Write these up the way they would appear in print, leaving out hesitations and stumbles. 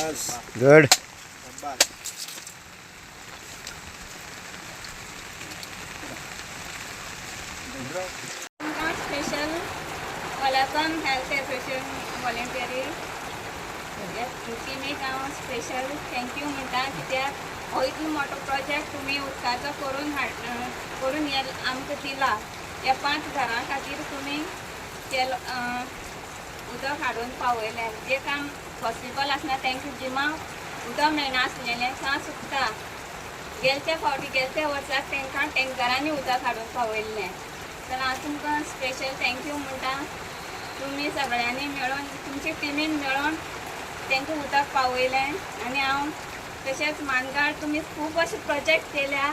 Good. Special वॉलाकम health association voluntary तुमी हांव स्पेशल थँक्यू म्हणटा कित्याक हो इतलो मोठो प्रोजेक्ट तुमी उदकाचो करून हे आमकां दिला. ह्या 5 घरां खातीर तुमी केलो उदक हाडून पावयलें. जें काम पॉसिबल आसना तांकां जिमा उदक मेळनासलेलें सा सुकता गेलच्या वर्साक तांकां टँकरांनी उदक हाडून पावयल्लें. तर हांव तुमकां स्पेशल थँक्यू म्हणटा. तुमी सगळ्यांनी मेळून तुमचे टिमीन मेळून तांकां उदक पावयलें. आनी हांव तशेंच मानगाळ तुमी खूब अशे प्रोजेक्ट केल्या.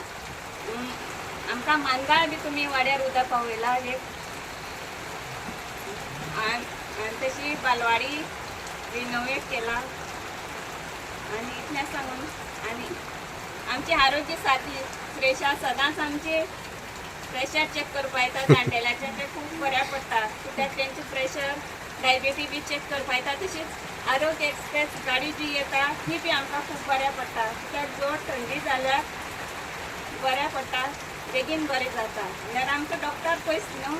आमकां मानगाळ बी तुमी वाड्यार उदक पावयला आनी तशी बालवाडी रिनोवेट केला. आनी इतलें सांगून आनी आमची आरोग्य साथी श्रेशा सदांच आमची प्रेशर चेक करपा येता जाण्टेल्याचें तें खूब बऱ्या पडटा. कित्याक तेंचे प्रेशर डायबिटीज बी चेक करपा येता. तशीच आरोग्य एक्सप्रेस गाडी जी येता ती बी आमकां खूब बऱ्या पडटा. कित्याक जोर थंडी जाल्यार बऱ्या पडटा बेगीन बरें जाता. जाल्यार आमकां डॉक्टर पयस न्हू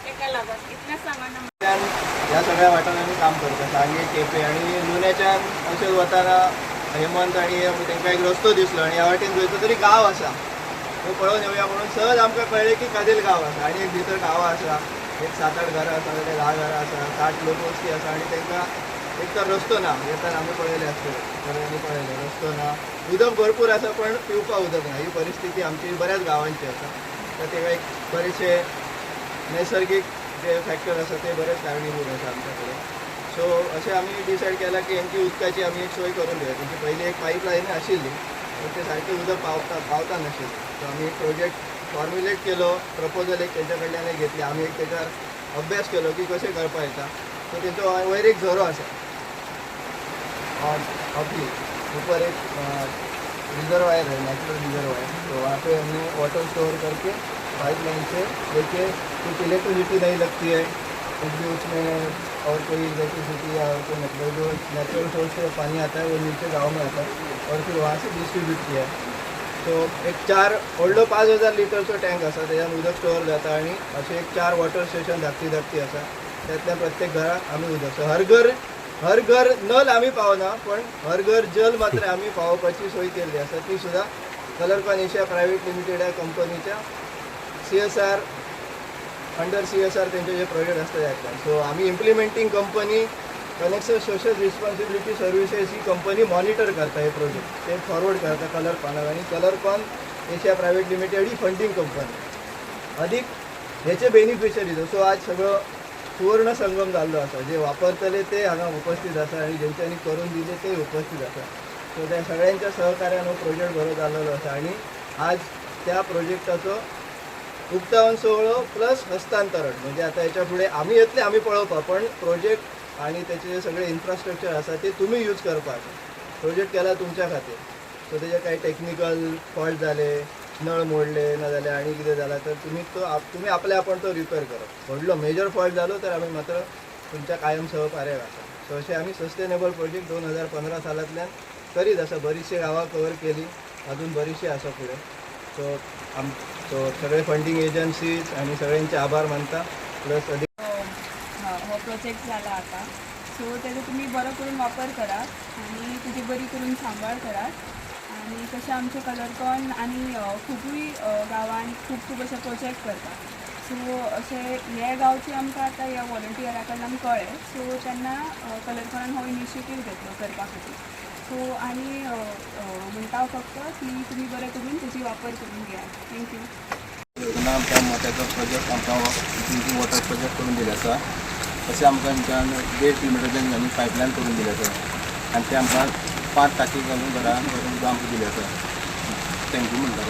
ताका लागून इतलें सांगून ह्या सगळ्या वाटान आमी काम करता. सांगे केपें आनी नुण्याच्यान अशें वताना हेमंत आनी तांकां एक रस्तो दिसलो आनी ह्या वाटेन खंयचो तरी गांव आसा तो पळोवन येवया म्हणून सहज आमकां कळ्ळें की कादेल गांव आसा आनी एक भितर गांवां आसा. एक 7-8 घरां आसा जाल्यार 10 घरां आसा 60 लोक वस्ती आसा आनी तांकां एक तर रस्तो ना. येताना आमी पळयले आसतले सगळ्यांनी पळयले रस्तो ना. उदक भरपूर आसा पण पिवपा उदक ना. ही परिस्थिती आमची बऱ्याच गांवांची आसा. तर ताका एक बरेचशे नैसर्गिक जे फॅक्टर आसा ते बरेच कारणीभूत आसा आमच्या कडेन. सो अशें आमी डिसायड केला की हेंची उदकाची आमी एक सोय करून दिवया. तेंची पयली एक पायपलायन आशिल्ली पण ते सारकें उदक पावता नाशिल्लें. सो आमी एक प्रोजेक्ट फॉर्म्युलेट केलो. प्रपोजल एक तेंच्या कडल्यान घेतली. आमी एक तेच्यार अभ्यास केलो की कशें करपा येता. सो तेंचो वयर एक झरो आसा ऑफी ऊपर एक रिजर्वायर है नेचुरल रिजर्वायर. तो वहाँ पे हमने वाटर स्टोर करके पाइपलाइन से लेके कुछ इलेक्ट्रिसिटी नहीं लगती है कुछ भी उसमें और कोई इलेक्ट्रिसिटी या कोई मतलब जो नेचुरल सोर्स से पानी आता है वो नीचे गांव में आता है और फिर वहाँ से डिस्ट्रीब्यूट किया है. सो एक 4 व्हडलो 5000 लिटरचो टँक आसा त्याच्यान उदक स्टोर जाता आनी अशें एक 4 वॉटर स्टेशन धाकटी आसा. त्यातल्या प्रत्येक घराक आमी उदक सो हर घर नल आमी पावना पण हर घर जल मात्र आमी पावोवपाची सोय केल्ली आसा. ती सुद्धा कलरकॉन एशिया प्रायवेट लिमिटेड ह्या कंपनीच्या CSR अंडर CSR तेंचे जे प्रोजेक्ट आसता त्यातल्यान. सो आमी implementing company connection social responsibility services ही कंपनी मॉनिटर करता हे प्रोजेक्ट. ते फॉरवर्ड करता कलरकॉनाक आनी कलरकॉन एशिया प्रायवेट लिमिटेड ही फंडिंग कंपनी. अधिक हेचे बेनिफिशरीज सो आज सगळो सुवर्ण संगम जाल्लो आसा. जे वापरतले ते हांगा उपस्थित आसा आनी जेंच्यांनी करून दिले ते उपस्थित आसा. सो त्या सगळ्यांच्या सहकार्यान हो प्रोजेक्ट बरो जाल्लो आसा आनी आज त्या प्रोजेक्टाचो उक्तावण सोहळो प्लस हस्तांतरण म्हणजे आता याच्या पुढे आम्ही येतले आम्ही पळोवपा पण प्रोजेक्ट आणि त्याचे जे सगळे इन्फ्रास्ट्रक्चर आसा ते तुम्ही यूज करपाक. प्रोजेक्ट केला तुमच्या खातीर. सो तेजे काही टेक्निकल फॉल्ट जाले नळ मोडले ना जाल्यार आनी कितें जालां तर तुम्ही आपले आपण तो रिपेअर करप. व्हडलो मेजर फॉल्ट जालो तर आमी मात्र तुमच्या कायम सहकार्याक आसा. सो अशें आमी सस्टेनेबल प्रोजेक्ट 2015 सालांतल्यान करीत आसा. बरीचशी गांवां कवर केली अजून बरीचशी आसा फुडें. सो सगळे फंडिंग एजन्सीज आणि सगळ्यांचे आभार मानता. प्लस हो प्रोजेक्ट जाला आता. सो तेजो तुमी बरो करून वापर करात आनी तुजी बरी करून सांबाळ करात. आनी तशें आमचे कलरकॉन आनी खुबूय गांवांत खूब अशे प्रोजेक्ट करता. सो अशें हे गांवचे आमकां आतां ह्या वॉलंटियरा कडल्यान कळ्ळें. सो तेन्ना कलरकॉनान हो इनिशिएटीव घेतलो करपा खातीर. सो आनी म्हणटा फक्त की तुमी बरें करून तेजी वापर करून घेयात. थँक्यू. तेन्ना आमकां मोठ्याचो प्रोजेक्ट आमकां ड्रिंकींग वॉटर प्रोजेक्ट करून दिले आसा. तशें आमकां 1.5 किलोमिटरच्यान आमी पायपलायन करून दिले आसा आनी ते आमकां 5 टाकी घालून घरान भरून सुद्दां आमकां दिले आसा. थँक्यू म्हणटा.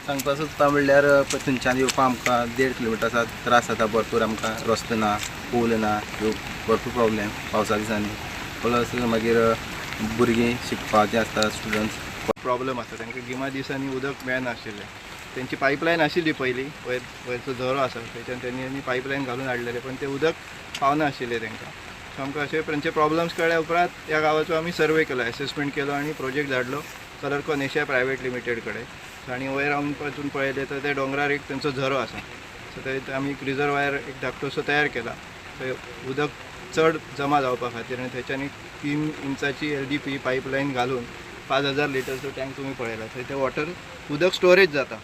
सांगपा सोदता म्हणल्यार थंयच्यान येवपा आमकां 1.5 किलोमिटर त्रास जाता. भरपूर आमकां रस्तो ना पूल ना भरपूर प्रॉब्लेम पावसा दिसांनी. प्लस मागीर भुरगीं शिकपाचीं आसता स्टुडंट्स प्रॉब्लेम आसता. तांकां गिमा दिसांनी उदक मेळनाशिल्लें. त्यांची पाईपलाईन आशिल्ली पहिली वयरचो झरो आसा थंयच्यान त्यांनी पाईपलाईन घालून हाडलेले पण ते उदक पावना आशिल्लें तांकां. सो आमकां अशे तांचे प्रॉब्लम्स कळ्ळ्या उपरांत ह्या गांवाचो आमी सर्वे केलो, एसेसमेंट केलो आनी प्रोजेक्ट धाडलो कलरकॉन एशिया प्रायवेट लिमिटेड कडेन. आनी वयर रावन वचून पळयलें तर ते डोंगरार एक तांचो झरो आसा. सो थंय आमी एक रिजर्वायर एक धाकटोसो तयार केला. थंय उदक चड जमा जावपा खातीर आनी थंयच्यान एक 3 इंचाची LDP पायपलायन घालून 5000 लिटरचो टँक तुमी पळयला. थंय ते वॉटर उदक स्टोरेज जाता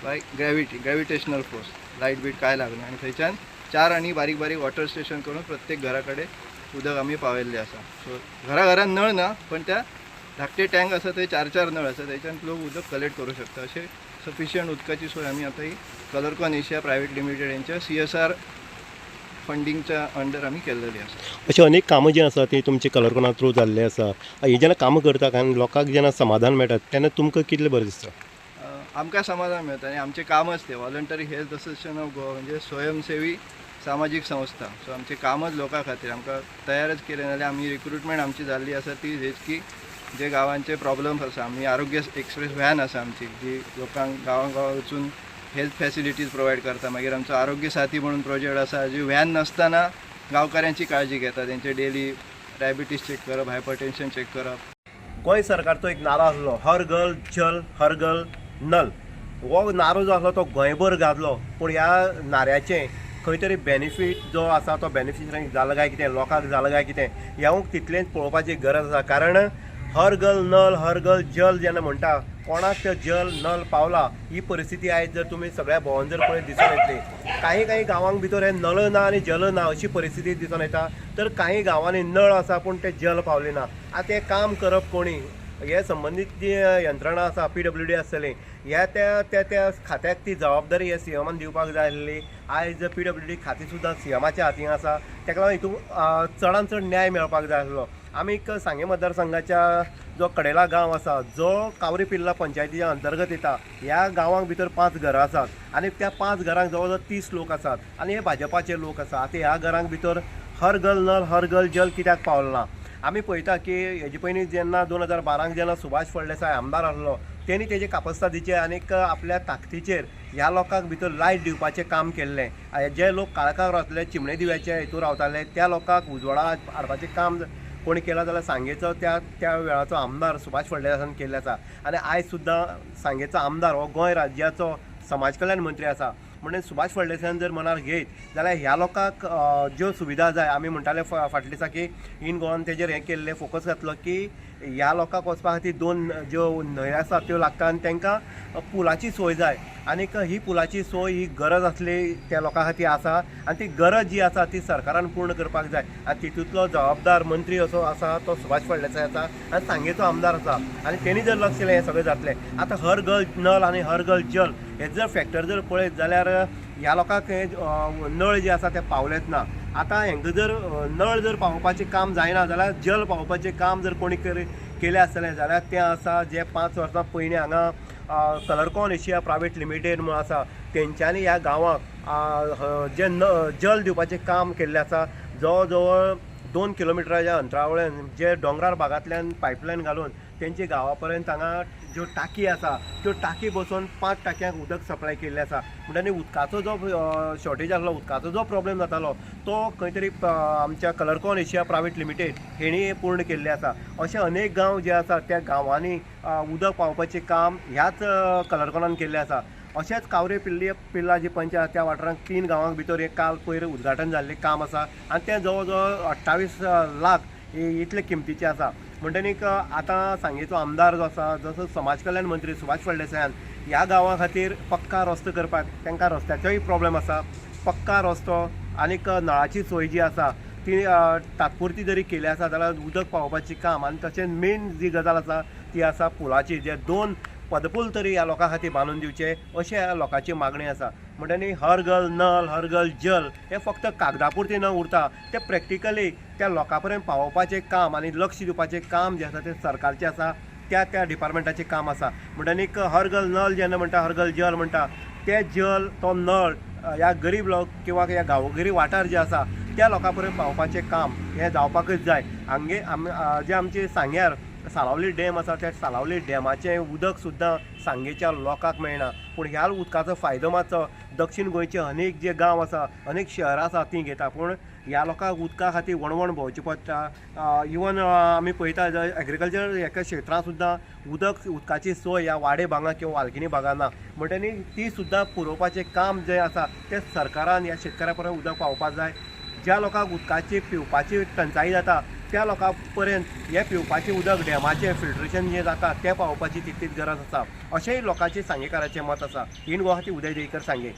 बाय ग्रॅविटेशनल फोर्स, लायट बीट काय लागना. आनी थंयच्यान 4 आनी बारीक बारीक वॉटर स्टेशन करून प्रत्येक घरा कडेन उदक आमी पावयल्लें आसा. सो घरान नळ ना, पण त्या धाकटे टँक आसा थंय 4 नळ आसा, थंयच्यान लोक उदक कलेक्ट करूं शकता. अशें सफिशियंट उदकाची सोय आमी आतां ही कलरकॉन एशिया प्रायवेट लिमिटेड यांच्या CSR फंडिंगच्या अंडर आमी केल्लेली आसा. अशें अनेक कामां जी आसा ती तुमचे कलरकॉना थ्रू जाल्ले आसा. हे जेन्ना कामां करता आनी लोकांक जेन्ना समाधान मेळटा तेन्ना तुमकां कितलें बरें दिसता? आमकां समाधान मेळटा आनी आमचें कामच तें voluntary health association of Goa म्हणजे स्वयंसेवी सामाजीक संस्था. सो आमचें कामच लोकां खातीर आमकां तयारच केलें. नाल्यार आमी रिक्रुटमेंट आमची जाल्ली आसा ती हेच की जे गांवांचे प्रॉब्लम्स आसा, आमी आरोग्य एक्सप्रेस व्हॅन आसा आमची जी लोकांक गांवां वचून हेल्थ फॅसिलिटीज प्रोवायड करता. मागीर आमचो आरोग्य साथी म्हणून प्रोजेक्ट आसा जी व्हॅन नासतना गांवकाऱ्यांची काळजी घेता, तेंचे डेली डायबिटीज चेक करप, हायपरटेन्शन चेक करप. गोंय सरकारचो एक नारो आसलो, हर घर जल हर घर नल. हो नारो जो आसलो तो गोंयभर गाजलो, पूण ह्या नाऱ्याचें खंय तरी बेनिफीट जो आसा तो बेनिफिशरींक जाला काय कितें, लोकांक जाला काय कितें, ह्या तितलेंच पळोवपाची गरज आसा. कारण हर घर नल हर घर जल जेन्ना म्हणटा, कोणाक तो जल नल पावला ही परिस्थिती आयज जर तुमी सगळ्या भोंवन जर पळयत दिसून येतली. काही गांवांक भितर हे नळ ना आनी जल ना अशी परिस्थिती दिसून येता. तर काही गांवांनी नळ आसा पूण ते जल पावले ना. आतां हें काम करप कोणी? हे संबंदीत जी यंत्रणा आसा PWD आसतली, ह्या त्या खात्याक ती जबाबदारी हे CMान दिवपाक जाय आसली. आयज PWD खातें सुद्दां CMाच्या हातीन आसा, ताका लागून हितून चडांत चड न्याय मेळपाक जाय आसलो. आमी सांगे मतदारसंघाच्या जो कडेला गांव आसा जो कावरी पिल्ला पंचायतीच्या अंतर्गत येता, ह्या गांवांक भितर 5 घरां आसात आनी त्या 5 घरांक जवळ जवळ 30 लोक आसात आनी हे भाजपाचे लोक आसा. आतां ह्या घरांक भितर हर घर नल हर घर जल कित्याक पावलें ना? आमी पळयता की हेजे पयलीं जेन्ना 2012 जेन्ना सुभाष फळदेसाय आमदार आसलो, तेणी तेजे कापस्तादीचे आनीक आपल्या ताकतीचेर ह्या लोकांक भितर लायट दिवपाचें काम केल्लें. जे लोक काळखाक रावताले, चिमणे दिव्याच्या हेतून रावताले, त्या लोकांक उजवाडा हाडपाचें काम कोणी केला जाल्यार सांगेचो त्या वेळाचो आमदार सुभाष फळदेसायान केल्ले आसा. आनी आयज सुद्दां सांगेचो आमदार हो गोंय राज्याचो समाज कल्याण मंत्री आसा. म्हणजे सुभाष फळदेसायान जर मनार घेत जाल्यार ह्या लोकांक ज्यो सुविधा जाय, आमी म्हणटाले फाटल्या दिसा की इन गोवान तेजेर हें केल्लें फोकस घातलो की ह्या लोकांक वचपा खातीर 2 ज्यो न्हंय आसा त्यो लागता आनी तांकां पुलाची सोय जाय. आनीक ही पुलाची सोय ही गरज आसली त्या लोकां खातीर आसा आनी ती गरज जी आसा ती सरकारान पूर्ण करपाक जाय. आनी तितूंतलो जबाबदार मंत्री असो आसा तो सुभाष फळदेसाय आसा आनी सांगेचो आमदार आसा. आनी तेणी जर लक्ष दिलें हें सगळें जातलें. आतां हर घर नल आनी हर घर जल हे जर फॅक्टर जर पळयत जाल्यार ह्या लोकांक नळ जे आसा ते पावलेच ना. आतां हांकां जर नळ जर पावोवपाचें काम जायना जाल्यार जल पावोवपाचें काम जर कोणी केलें आसतलें जाल्यार तें आसा जे 5 वर्सां पयलीं हांगा कलरकॉन एशिया प्रायवेट लिमिटेड म्हूण आसा तेंच्यांनी ह्या गांवांक जे जल दिवपाचें काम केल्लें आसा. जवळ जवळ 2 किलोमिटराच्या अंतरावळ्यान जे दोंगरार भागांतल्यान पायपलायन घालून तेंचे गांवा पर्यंत हांगा ज्यो टाकी आसा त्यो टाकी बसोवन 5 टाक्यांक उदक सप्लाय केल्लें आसा. म्हणटनी उदकाचो जो शॉर्टेज आसलो, उदकाचो जो प्रॉब्लेम जातालो तो खंय तरी आमच्या कलरकॉन एशिया प्रायवेट लिमिटेड हेणी पूर्ण केल्लें आसा. अशे अनेक गांव जे आसात त्या गांवांनी उदक पावोवपाचें काम ह्याच कलरकॉनान केल्लें आसा. अशेंच कावरे पिल्ला जी पंचायत त्या वाठारांत 3 गांवांक भितर एक काल पयर उद्घाटन जाल्लें काम आसा आनी तें जवळ जवळ 28 लाख इतले किमतीचें आसा. म्हणटनीक आतां सांगेचो आमदार जो आसा, जसो समाज कल्याण मंत्री सुभाष फळदेसायान ह्या गांवां खातीर पक्का रस्तो करपाक, तांकां रस्त्याचोय प्रॉब्लेम आसा, पक्का रस्तो आनीक नळाची सोय जी आसा ती तात्पुरती जरी केली आसा जाल्यार उदक पावोवपाचें काम आनी तशेंच मेन जी गजाल आसा ती आसा पुलाची. जे 2 पदपूल तरी ह्या लोकां खातीर बांदून दिवचे अशें ह्या लोकांची मागणी आसा. म्हणटनी हर घर नल हर घर जल हें फक्त कागदापुरती न उरता, तें प्रॅक्टिकली त्या लोकां पर्यंत पावोवपाचें काम आनी लक्ष दिवपाचें काम जें आसा तें सरकारचें आसा, त्या डिपार्टमेंटाचें काम आसा. म्हणटनीक हर घर नल जेन्ना म्हणटा हर घर जल म्हणटा, तें जल तो नळ ह्या गरीब लोक किंवा ह्या गांवगिरी वाठार जे आसा त्या लोकां पर्यंत पावोवपाचें काम हें जावपाकच जाय. हांगे जे आमचे सांग्यार सालावली डॅम आसा त्या सालावली डॅमाचें उदक सुद्दां सांगेच्या लोकांक मेळना. पूण ह्या उदकाचो फायदो मातसो दक्षिण गोंयचे अनेक जे गांव आसा अनेक शहरां आसा ती घेता. पूण ह्या लोकांक उदका खातीर वणवण भोंवचें पडटा. इवन आमी पळयता एग्रीकल्चर हेका क्षेत्रांत सुद्दां उदकाची सोय ह्या वाडे भागां किंवा वालकिनी भागां ना. म्हणटनी ती सुद्दां पुरोवपाचें काम जें आसा तें सरकारान ह्या शेतकाऱ्या पर्यंत उदक पावोवपाक जाय. ज्या लोकांक उदकाची पिवपाची टंचाई जाता त्या लोकां पर्यंत हें पिवपाचें उदक डॅमाचें फिल्ट्रेशन जें जाता तें पावोवपाची तितलीच गरज आसा अशेंय लोकांचें सांगेकाराचें मत आसा. इन गुवाहाटी उदय देयकर सांगे.